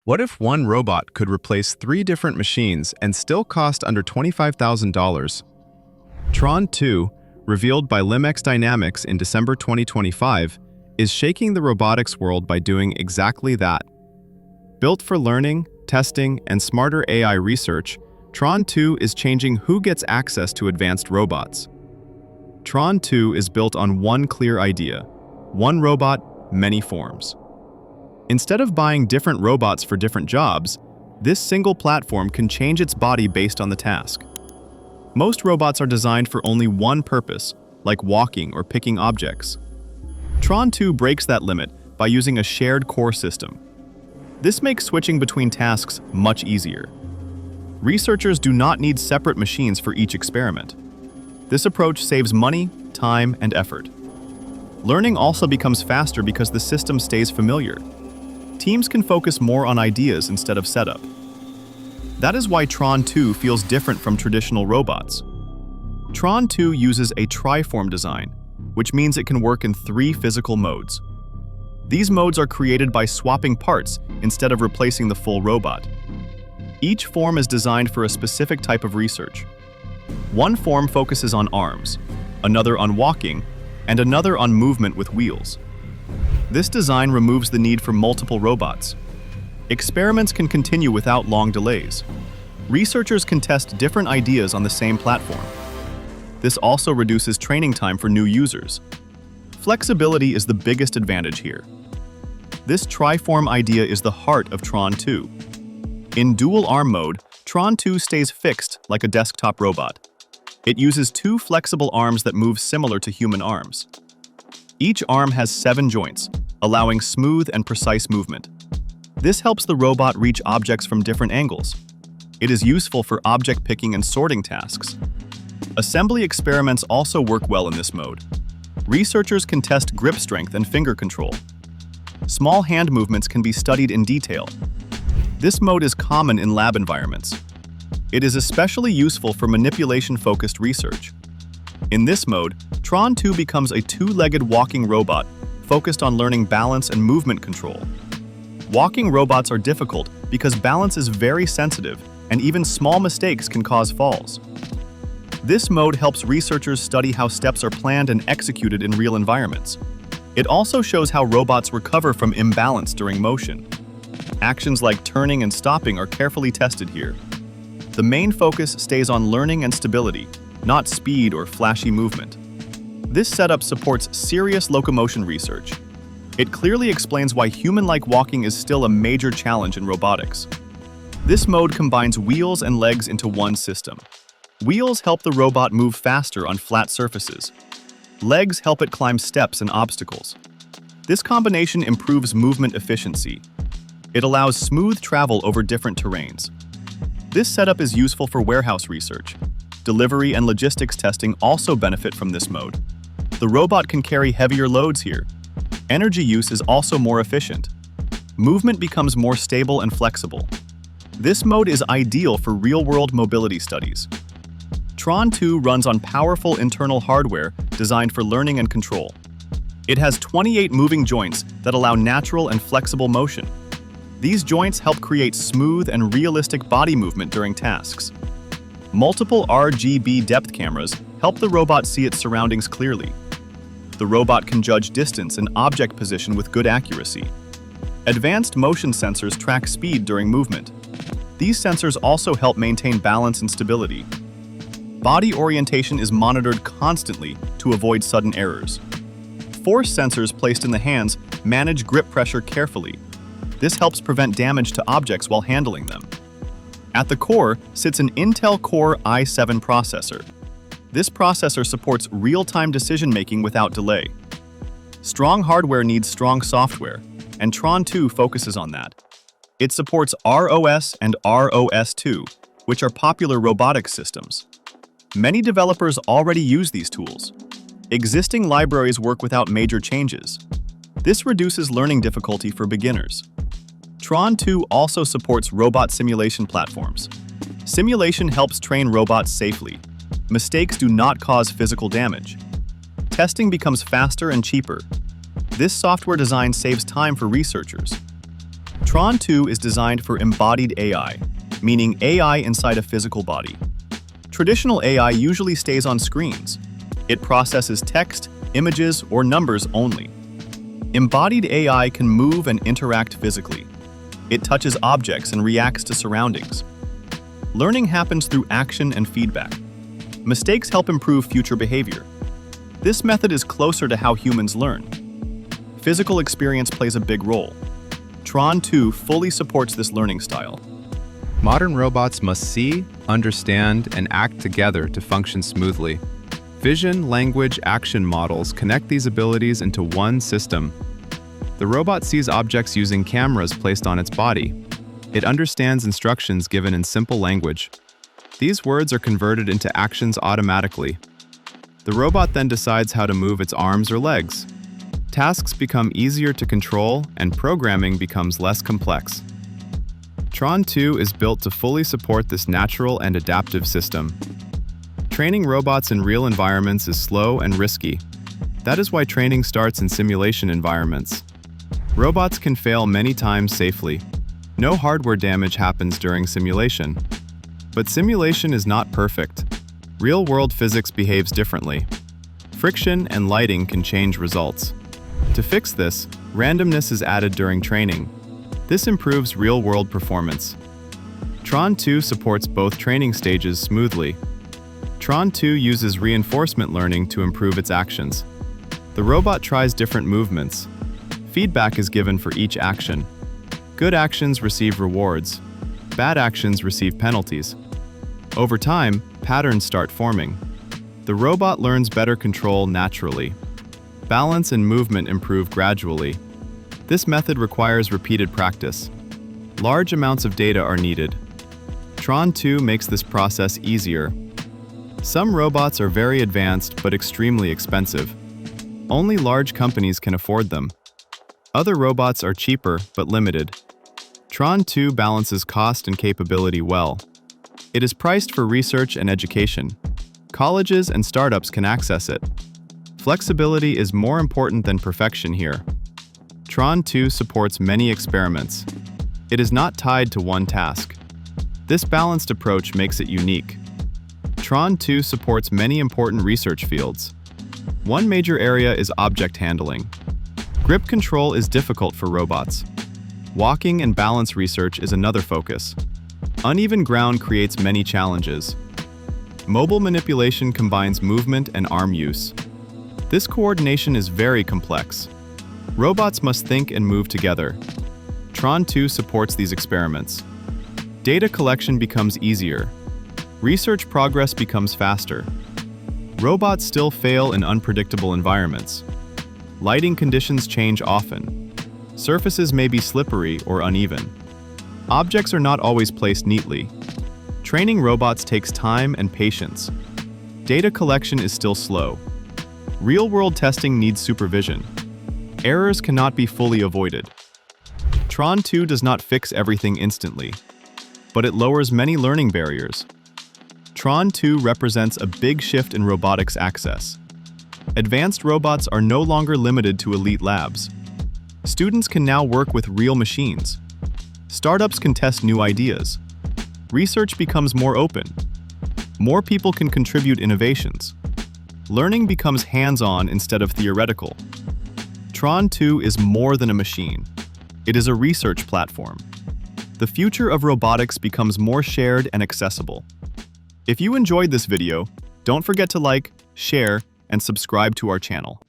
What if one robot could replace 3 different machines and still cost under $25,000? Tron 2, revealed by LimX Dynamics in December 2025, is shaking the robotics world by doing exactly that. Built for learning, testing, and smarter AI research, Tron 2 is changing who gets access to advanced robots. Tron 2 is built on one clear idea: one robot, many forms. Instead of buying different robots for different jobs, this single platform can change its body based on the task. Most robots are designed for only one purpose, like walking or picking objects. Tron 2 breaks that limit by using a shared core system. This makes switching between tasks much easier. Researchers do not need separate machines for each experiment. This approach saves money, time, and effort. Learning also becomes faster because the system stays familiar. Teams can focus more on ideas instead of setup. That is why Tron 2 feels different from traditional robots. Tron 2 uses a Triform design, which means it can work in 3 physical modes. These modes are created by swapping parts instead of replacing the full robot. Each form is designed for a specific type of research. One form focuses on arms, another on walking, and another on movement with wheels. This design removes the need for multiple robots. Experiments can continue without long delays. Researchers can test different ideas on the same platform. This also reduces training time for new users. Flexibility is the biggest advantage here. This Triform idea is the heart of Tron 2. In dual arm mode, Tron 2 stays fixed like a desktop robot. It uses 2 flexible arms that move similar to human arms. Each arm has 7 joints, allowing smooth and precise movement. This helps the robot reach objects from different angles. It is useful for object picking and sorting tasks. Assembly experiments also work well in this mode. Researchers can test grip strength and finger control. Small hand movements can be studied in detail. This mode is common in lab environments. It is especially useful for manipulation-focused research. In this mode, Tron 2 becomes a 2-legged walking robot focused on learning balance and movement control. Walking robots are difficult because balance is very sensitive, and even small mistakes can cause falls. This mode helps researchers study how steps are planned and executed in real environments. It also shows how robots recover from imbalance during motion. Actions like turning and stopping are carefully tested here. The main focus stays on learning and stability, not speed or flashy movement. This setup supports serious locomotion research. It clearly explains why human-like walking is still a major challenge in robotics. This mode combines wheels and legs into one system. Wheels help the robot move faster on flat surfaces. Legs help it climb steps and obstacles. This combination improves movement efficiency. It allows smooth travel over different terrains. This setup is useful for warehouse research. Delivery and logistics testing also benefit from this mode. The robot can carry heavier loads here. Energy use is also more efficient. Movement becomes more stable and flexible. This mode is ideal for real-world mobility studies. Tron 2 runs on powerful internal hardware designed for learning and control. It has 28 moving joints that allow natural and flexible motion. These joints help create smooth and realistic body movement during tasks. Multiple RGB depth cameras help the robot see its surroundings clearly. The robot can judge distance and object position with good accuracy. Advanced motion sensors track speed during movement. These sensors also help maintain balance and stability. Body orientation is monitored constantly to avoid sudden errors. Force sensors placed in the hands manage grip pressure carefully. This helps prevent damage to objects while handling them. At the core sits an Intel Core i7 processor. This processor supports real-time decision-making without delay. Strong hardware needs strong software, and Tron 2 focuses on that. It supports ROS and ROS2, which are popular robotics systems. Many developers already use these tools. Existing libraries work without major changes. This reduces learning difficulty for beginners. Tron 2 also supports robot simulation platforms. Simulation helps train robots safely. Mistakes do not cause physical damage. Testing becomes faster and cheaper. This software design saves time for researchers. Tron 2 is designed for embodied AI, meaning AI inside a physical body. Traditional AI usually stays on screens. It processes text, images, or numbers only. Embodied AI can move and interact physically. It touches objects and reacts to surroundings. Learning happens through action and feedback. Mistakes help improve future behavior. This method is closer to how humans learn. Physical experience plays a big role. Tron 2 fully supports this learning style. Modern robots must see, understand, and act together to function smoothly. Vision, language, action models connect these abilities into one system. The robot sees objects using cameras placed on its body. It understands instructions given in simple language. These words are converted into actions automatically. The robot then decides how to move its arms or legs. Tasks become easier to control, and programming becomes less complex. Tron 2 is built to fully support this natural and adaptive system. Training robots in real environments is slow and risky. That is why training starts in simulation environments. Robots can fail many times safely. No hardware damage happens during simulation. But simulation is not perfect. Real-world physics behaves differently. Friction and lighting can change results. To fix this, randomness is added during training. This improves real-world performance. Tron 2 supports both training stages smoothly. Tron 2 uses reinforcement learning to improve its actions. The robot tries different movements. Feedback is given for each action. Good actions receive rewards. Bad actions receive penalties. Over time, patterns start forming. The robot learns better control naturally. Balance and movement improve gradually. This method requires repeated practice. Large amounts of data are needed. Tron 2 makes this process easier. Some robots are very advanced but extremely expensive. Only large companies can afford them. Other robots are cheaper but limited. Tron 2 balances cost and capability well. It is priced for research and education. Colleges and startups can access it. Flexibility is more important than perfection here. Tron 2 supports many experiments. It is not tied to one task. This balanced approach makes it unique. Tron 2 supports many important research fields. One major area is object handling. Grip control is difficult for robots. Walking and balance research is another focus. Uneven ground creates many challenges. Mobile manipulation combines movement and arm use. This coordination is very complex. Robots must think and move together. Tron 2 supports these experiments. Data collection becomes easier. Research progress becomes faster. Robots still fail in unpredictable environments. Lighting conditions change often. Surfaces may be slippery or uneven. Objects are not always placed neatly. Training robots takes time and patience. Data collection is still slow. Real-world testing needs supervision. Errors cannot be fully avoided. Tron 2 does not fix everything instantly, but it lowers many learning barriers. Tron 2 represents a big shift in robotics access. Advanced robots are no longer limited to elite labs. Students can now work with real machines. Startups can test new ideas. Research becomes more open. More people can contribute innovations. Learning becomes hands-on instead of theoretical. Tron 2 is more than a machine. It is a research platform. The future of robotics becomes more shared and accessible. If you enjoyed this video, don't forget to like, share, and subscribe to our channel.